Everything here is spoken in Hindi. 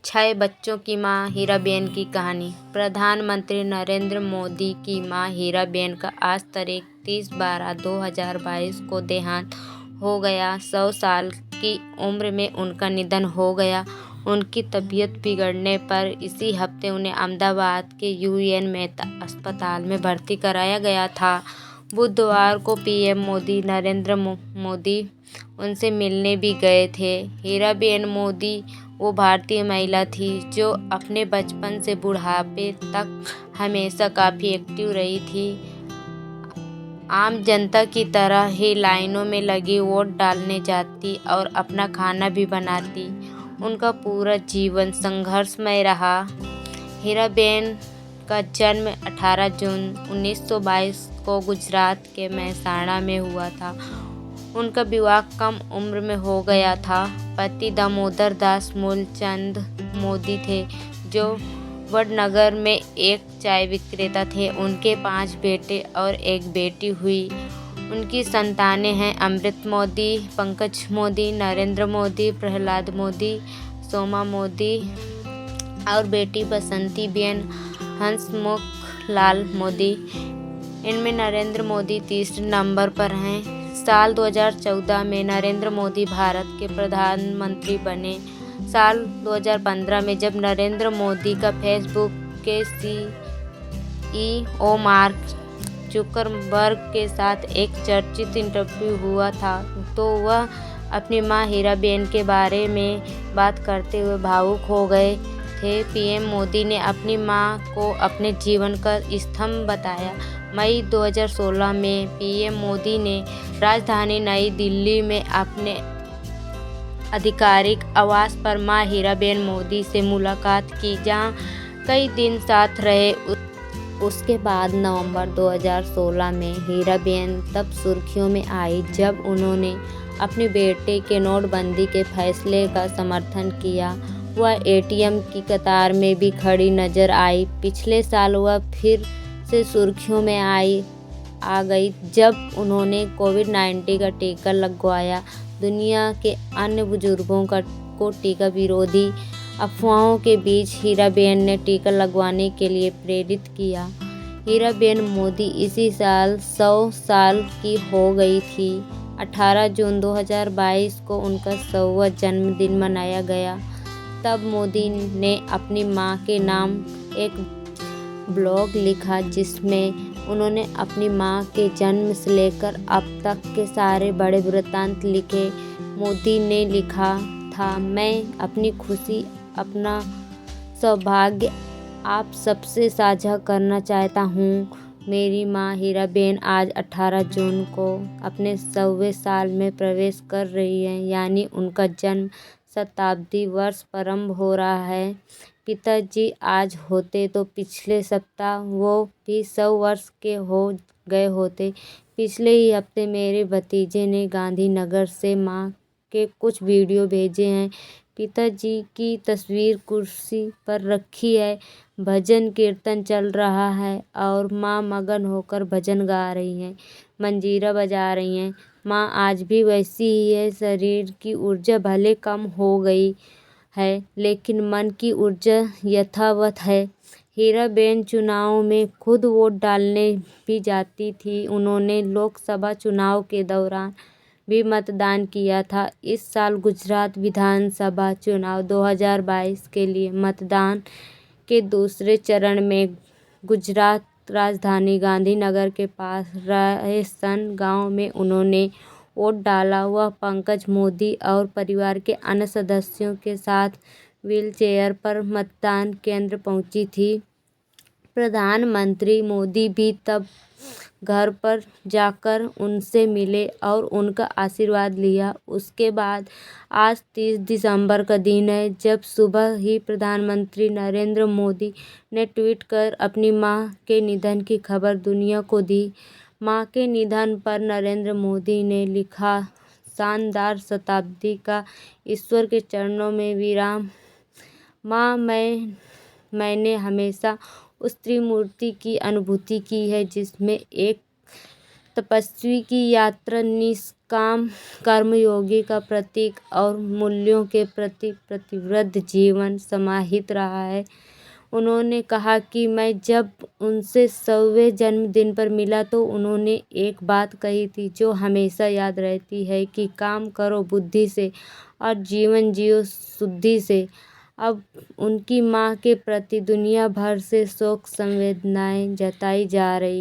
6 बच्चों की मां हीराबेन की कहानी। प्रधानमंत्री नरेंद्र मोदी की मां हीराबेन का आज तारीख 30/12/2022 को देहांत हो गया। 100 साल की उम्र में उनका निधन हो गया। उनकी तबीयत बिगड़ने पर इसी हफ्ते उन्हें अहमदाबाद के UN मेहता अस्पताल में भर्ती कराया गया था। बुधवार को PM मोदी नरेंद्र मोदी उनसे मिलने भी गए थे। हीराबेन मोदी वो भारतीय महिला थी जो अपने बचपन से बुढ़ापे तक हमेशा काफ़ी एक्टिव रही थी। आम जनता की तरह ही लाइनों में लगी वोट डालने जाती और अपना खाना भी बनाती। उनका पूरा जीवन संघर्षमय रहा। हीराबेन का जन्म 18 जून 1922 को गुजरात के मेहसाणा में हुआ था। उनका विवाह कम उम्र में हो गया था। पति दामोदर दास मूलचंद मोदी थे जो वडनगर में एक चाय विक्रेता थे। उनके 5 बेटे और एक बेटी हुई। उनकी संतानें हैं अमृत मोदी, पंकज मोदी, नरेंद्र मोदी, प्रहलाद मोदी, सोमा मोदी और बेटी बसंती बेन हंसमुख लाल मोदी। इनमें नरेंद्र मोदी तीसरे नंबर पर हैं। साल 2014 में नरेंद्र मोदी भारत के प्रधानमंत्री बने। साल 2015 में जब नरेंद्र मोदी का फेसबुक के CEO मार्क जुकरबर्ग के साथ एक चर्चित इंटरव्यू हुआ था तो वह अपनी मां हीराबेन के बारे में बात करते हुए भावुक हो गए थे। PM मोदी ने अपनी मां को अपने जीवन का स्तंभ बताया। मई 2016 में PM मोदी ने राजधानी नई दिल्ली में अपने आधिकारिक आवास पर मां हीराबेन मोदी से मुलाकात की, जहां कई दिन साथ रहे। उसके बाद नवंबर 2016 में हीराबेन तब सुर्खियों में आई जब उन्होंने अपने बेटे के नोटबंदी के फैसले का समर्थन किया। वह ATM की कतार में भी खड़ी नजर आई। पिछले साल वह फिर से सुर्खियों में आ गई जब उन्होंने कोविड-19 का टीका लगवाया। दुनिया के अन्य बुजुर्गों को टीका विरोधी अफवाहों के बीच हीराबेन ने टीका लगवाने के लिए प्रेरित किया। हीराबेन मोदी इसी साल 100 साल की हो गई थी। 18 जून 2022 को उनका 100वां जन्मदिन मनाया गया। तब मोदी ने अपनी मां के नाम एक ब्लॉग लिखा जिसमें उन्होंने अपनी मां के जन्म से लेकर अब तक के सारे बड़े वृत्तांत लिखे। मोदी ने लिखा था, मैं अपनी खुशी, अपना सौभाग्य आप सबसे साझा करना चाहता हूँ। मेरी मां हीराबेन आज 18 जून को अपने 100वें साल में प्रवेश कर रही हैं, यानी उनका जन्म शताब्दी वर्ष प्रारंभ हो रहा है। पिताजी आज होते तो पिछले सप्ताह वो भी 100 वर्ष के हो गए होते। पिछले ही हफ्ते मेरे भतीजे ने गांधीनगर से मां के कुछ वीडियो भेजे हैं। पिताजी की तस्वीर कुर्सी पर रखी है, भजन कीर्तन चल रहा है और मां मगन होकर भजन गा रही हैं, मंजीरा बजा रही हैं। मां आज भी वैसी ही है। शरीर की ऊर्जा भले कम हो गई है लेकिन मन की ऊर्जा यथावत है। हीराबेन चुनाव में खुद वोट डालने भी जाती थी। उन्होंने लोकसभा चुनाव के दौरान भी मतदान किया था। इस साल गुजरात विधानसभा चुनाव 2022 के लिए मतदान के दूसरे चरण में गुजरात राजधानी गांधीनगर के पास रायसन गांव में उन्होंने वोट डाला। वह पंकज मोदी और परिवार के अन्य सदस्यों के साथ व्हीलचेयर पर मतदान केंद्र पहुंची थी। प्रधानमंत्री मोदी भी तब घर पर जाकर उनसे मिले और उनका आशीर्वाद लिया। उसके बाद आज 30 दिसंबर का दिन है जब सुबह ही प्रधानमंत्री नरेंद्र मोदी ने ट्वीट कर अपनी मां के निधन की खबर दुनिया को दी। मां के निधन पर नरेंद्र मोदी ने लिखा, शानदार शताब्दी का ईश्वर के चरणों में विराम। मां, मैंने हमेशा उस त्रिमूर्ति की अनुभूति की है जिसमें एक तपस्वी की यात्रा निष्काम कर्मयोगी का प्रतीक और मूल्यों के प्रति प्रतिबद्ध जीवन समाहित रहा है। उन्होंने कहा कि मैं जब उनसे 100वें जन्मदिन पर मिला तो उन्होंने एक बात कही थी जो हमेशा याद रहती है कि काम करो बुद्धि से और जीवन जियो शुद्धि से। अब उनकी मां के प्रति दुनिया भर से शोक संवेदनाएं जताई जा रही